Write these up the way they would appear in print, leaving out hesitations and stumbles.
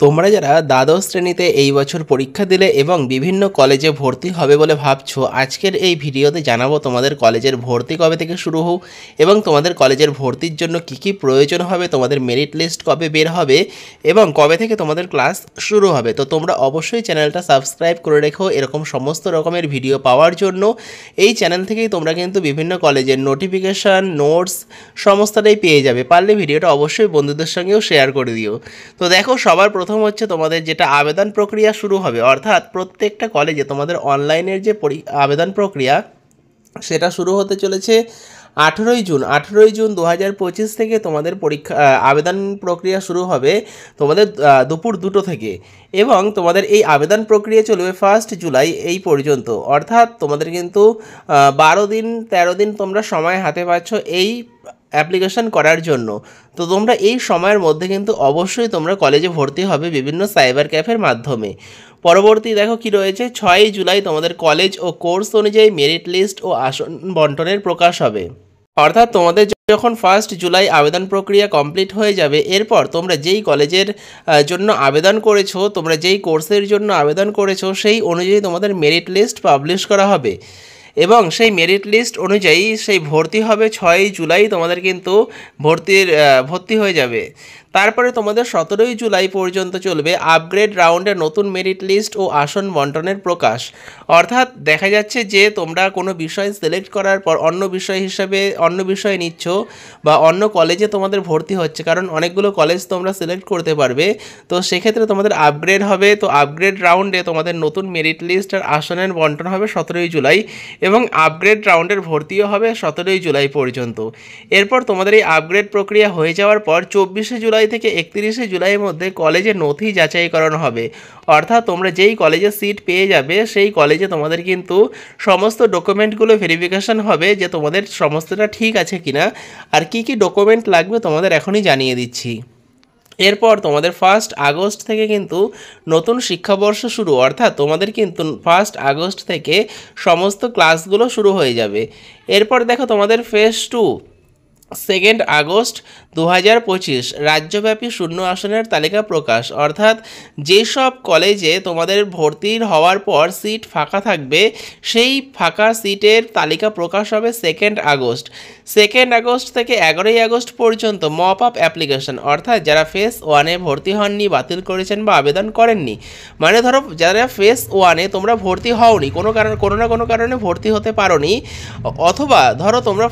তোমরা যারা দ্বাদশ শ্রেণীতে এই বছর পরীক্ষা দিলে এবং বিভিন্ন কলেজে ভর্তি হবে বলে ভাবছো, আজকের এই ভিডিওতে জানাবো তোমাদের কলেজের ভর্তি কবে থেকে শুরু হোক এবং তোমাদের কলেজের ভর্তির জন্য কি কি প্রয়োজন হবে, তোমাদের মেরিট লিস্ট কবে বের হবে এবং কবে থেকে তোমাদের ক্লাস শুরু হবে। তো তোমরা অবশ্যই চ্যানেলটা সাবস্ক্রাইব করে রেখো এরকম সমস্ত রকমের ভিডিও পাওয়ার জন্য। এই চ্যানেল থেকেই তোমরা কিন্তু বিভিন্ন কলেজের নোটিফিকেশান, নোটস সমস্তটাই পেয়ে যাবে। পারলে ভিডিওটা অবশ্যই বন্ধুদের সঙ্গেও শেয়ার করে দিও। তো দেখো, সবার প্রথম হচ্ছে তোমাদের যেটা আবেদন প্রক্রিয়া শুরু হবে, অর্থাৎ প্রত্যেকটা কলেজে তোমাদের অনলাইনের যে আবেদন প্রক্রিয়া সেটা শুরু হতে চলেছে 18ই জুন 2025 থেকে তোমাদের আবেদন প্রক্রিয়া শুরু হবে তোমাদের দুপুর 2টো থেকে, এবং তোমাদের এই আবেদন প্রক্রিয়া চলবে 1 জুলাই এই পর্যন্ত। অর্থাৎ তোমাদের কিন্তু 13 দিন তোমরা সময় হাতে পাচ্ছ এই অ্যাপ্লিকেশন করার জন্য। তো তোমরা এই সময়ের মধ্যে কিন্তু অবশ্যই তোমরা কলেজে ভর্তি হবে বিভিন্ন সাইবার ক্যাফের মাধ্যমে। পরবর্তী দেখো কি রয়েছে, 6 জুলাই তোমাদের কলেজ ও কোর্স অনুযায়ী মেরিট লিস্ট ও আসন বন্টনের প্রকাশ হবে। অর্থাৎ তোমাদের যখন 1 জুলাই আবেদন প্রক্রিয়া কমপ্লিট হয়ে যাবে, এরপর তোমরা যেই কলেজের জন্য আবেদন করেছো, তোমরা যেই কোর্সের জন্য আবেদন করেছো সেই অনুযায়ী তোমাদের মেরিট লিস্ট পাবলিশ করা হবে এবং সেই মেরিট লিস্ট অনুযায়ী সেই ভর্তি হবে 6 জুলাই তোমাদের কিন্তু ভর্তি হয়ে যাবে। তারপরে তোমাদের 17 জুলাই পর্যন্ত চলবে আপগ্রেড রাউন্ডের নতুন মেরিট লিস্ট ও আসন বন্টনের প্রকাশ। অর্থাৎ দেখা যাচ্ছে যে তোমরা কোনো বিষয় সিলেক্ট করার পর অন্য বিষয় হিসাবে অন্য বিষয় নিচ্ছ বা অন্য কলেজে তোমাদের ভর্তি হচ্ছে, কারণ অনেকগুলো কলেজ তোমরা সিলেক্ট করতে পারবে। তো সেক্ষেত্রে তোমাদের আপগ্রেড হবে। তো আপগ্রেড রাউন্ডে তোমাদের নতুন মেরিট লিস্ট আর আসনের বন্টন হবে 17 জুলাই এবং আপগ্রেড রাউন্ডের ভর্তিও হবে 17 জুলাই পর্যন্ত। এরপর তোমাদের এই আপগ্রেড প্রক্রিয়া হয়ে যাওয়ার পর 24 জুলাই থেকে 31 জুলাইয়ের মধ্যে কলেজে নথি যাচাইকরণ হবে। অর্থাৎ তোমরা যেই কলেজে সিট পেয়ে যাবে সেই কলেজে তোমাদের কিন্তু সমস্ত ডকুমেন্টগুলো ভেরিফিকেশন হবে যে তোমাদের সমস্তটা ঠিক আছে কিনা, আর কি কি ডকুমেন্ট লাগবে তোমাদের এখনই জানিয়ে দিচ্ছি। এরপর তোমাদের 1 আগস্ট থেকে কিন্তু নতুন শিক্ষাবর্ষ শুরু, অর্থাৎ তোমাদের কিন্তু 1 আগস্ট থেকে সমস্ত ক্লাসগুলো শুরু হয়ে যাবে। এরপর দেখো তোমাদের ফেজ 2 2 আগস্ট 2025 রাজ্যব্যাপী শূন্য আসনের তালিকা প্রকাশ। অর্থাৎ যেসব কলেজে তোমাদের ভর্তির হওয়ার পর সিট ফাঁকা থাকবে সেই ফাঁকা সিটের তালিকা প্রকাশ হবে 2 আগস্ট। 2 আগস্ট থেকে 11 আগস্ট পর্যন্ত মপ আপ অ্যাপ্লিকেশন, অর্থাৎ যারা ফেজ 1-এ ভর্তি হননি, বাতিল করেছেন বা আবেদন করেননি, মানে ধরো যারা ফেজ 1-এ তোমরা ভর্তি হওনি, কোনো না কোনো কারণে ভর্তি হতে পারোনি, অথবা ধরো তোমরা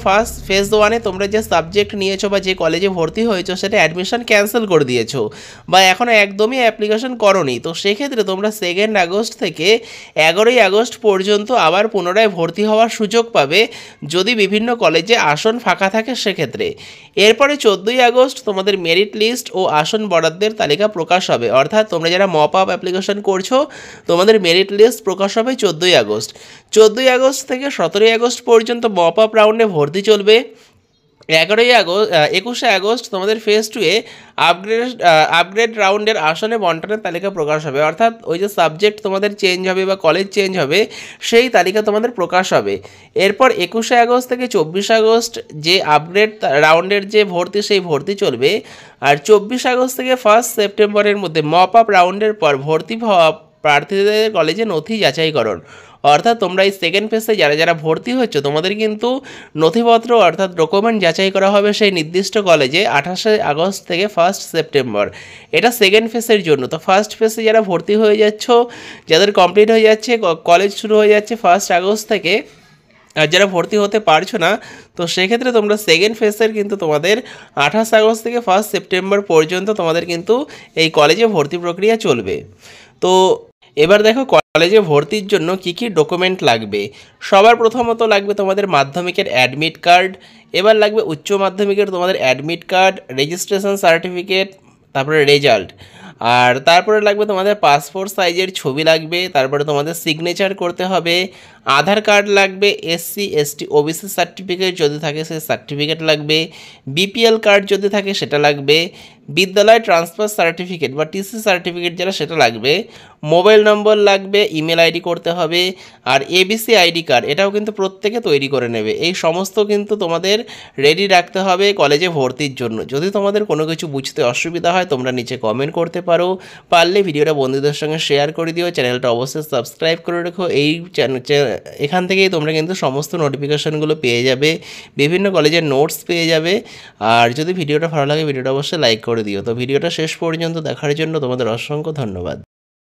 ফেজ 1-এ তোমরা যে সাবজেক্ট নিয়েছো বা যে কলেজে ভর্তি হয়েছো সেটা অ্যাডমিশন ক্যান্সেল করে দিয়েছো বা এখনও একদমই অ্যাপ্লিকেশন করোনি, তো সেক্ষেত্রে তোমরা 2 আগস্ট থেকে 11 আগস্ট পর্যন্ত আবার পুনরায় ভর্তি হওয়ার সুযোগ পাবে যদি বিভিন্ন কলেজে আসন ফাঁকা থাকে সেক্ষেত্রে। এরপরে 14 আগস্ট তোমাদের মেরিট লিস্ট ও আসন বরাদ্দের তালিকা প্রকাশ হবে। অর্থাৎ তোমরা যারা মপ আপ অ্যাপ্লিকেশন করছো তোমাদের মেরিট লিস্ট প্রকাশ হবে 14 আগস্ট। 14 আগস্ট থেকে 17 আগস্ট পর্যন্ত মপ আপ রাউন্ডে ভর্তি চলবে। 21 আগস্ট তোমাদের ফেজ 2-এ আপগ্রেড রাউন্ডের আসনে বন্টনের তালিকা প্রকাশ হবে। অর্থাৎ ওই যে সাবজেক্ট তোমাদের চেঞ্জ হবে বা কলেজ চেঞ্জ হবে সেই তালিকা তোমাদের প্রকাশ হবে। এরপর 21 আগস্ট থেকে 24 আগস্ট যে আপগ্রেড রাউন্ডের যে ভর্তি সেই ভর্তি চলবে। আর 24 আগস্ট থেকে 1 সেপ্টেম্বরের মধ্যে মপ আপ রাউন্ডের পর ভর্তি হওয়া প্রার্থীদের কলেজে নথি যাচাইকরণ। অর্থাৎ তোমরা এই সেকেন্ড ফেজে যারা ভর্তি হচ্ছে তোমাদের কিন্তু নথিপত্র অর্থাৎ ডকুমেন্ট যাচাই করা হবে সেই নির্দিষ্ট কলেজে 28 আগস্ট থেকে 1 সেপ্টেম্বর। এটা সেকেন্ড ফেজের জন্য। তো ফার্স্ট ফেজে যারা ভর্তি হয়ে যাচ্ছ, যাদের কমপ্লিট হয়ে যাচ্ছে, কলেজ শুরু হয়ে যাচ্ছে 1 আগস্ট থেকে, আর যারা ভর্তি হতে পারছো না তো সেক্ষেত্রে তোমরা সেকেন্ড ফেজের কিন্তু তোমাদের 28 আগস্ট থেকে 1 সেপ্টেম্বর পর্যন্ত তোমাদের কিন্তু এই কলেজে ভর্তি প্রক্রিয়া চলবে। তো এবার দেখো কলেজে ভর্তির জন্য কি কি ডকুমেন্ট লাগবে। সবার প্রথমত লাগবে তোমাদের মাধ্যমিকের অ্যাডমিট কার্ড, এবার লাগবে উচ্চ মাধ্যমিকের তোমাদের অ্যাডমিট কার্ড, রেজিস্ট্রেশন সার্টিফিকেট, তারপরে রেজাল্ট, আর তারপরে লাগবে তোমাদের পাসপোর্ট সাইজের ছবি লাগবে, তারপরে তোমাদের সিগনেচার করতে হবে, আধার কার্ড লাগবে, SC ST OBC সার্টিফিকেট যদি থাকে সেই সার্টিফিকেট লাগবে, BPL কার্ড যদি থাকে সেটা লাগবে, বিদ্যালয় ট্রান্সফার সার্টিফিকেট বা টিসি সার্টিফিকেট যেটা সেটা লাগবে, মোবাইল নম্বর লাগবে, ইমেল আইডি করতে হবে, আর এবিসি আইডি কার্ড এটাও কিন্তু প্রত্যেকে তৈরি করে নেবে। এই সমস্ত কিন্তু তোমাদের রেডি রাখতে হবে কলেজে ভর্তির জন্য। যদি তোমাদের কোনো কিছু বুঝতে অসুবিধা হয় তোমরা নিচে কমেন্ট করতে পারো, পারলে ভিডিওটা বন্ধুদের সঙ্গে শেয়ার করে দিও, চ্যানেলটা অবশ্যই সাবস্ক্রাইব করে রেখো। এই এখান থেকেই তোমরা কিন্তু সমস্ত নোটিফিকেশানগুলো পেয়ে যাবে, বিভিন্ন কলেজের নোটস পেয়ে যাবে। আর যদি ভিডিওটা ভালো লাগে ভিডিওটা অবশ্যই লাইক করে দিও। তো ভিডিওটা শেষ পর্যন্ত দেখার জন্য তোমাদের অসংখ্য ধন্যবাদ।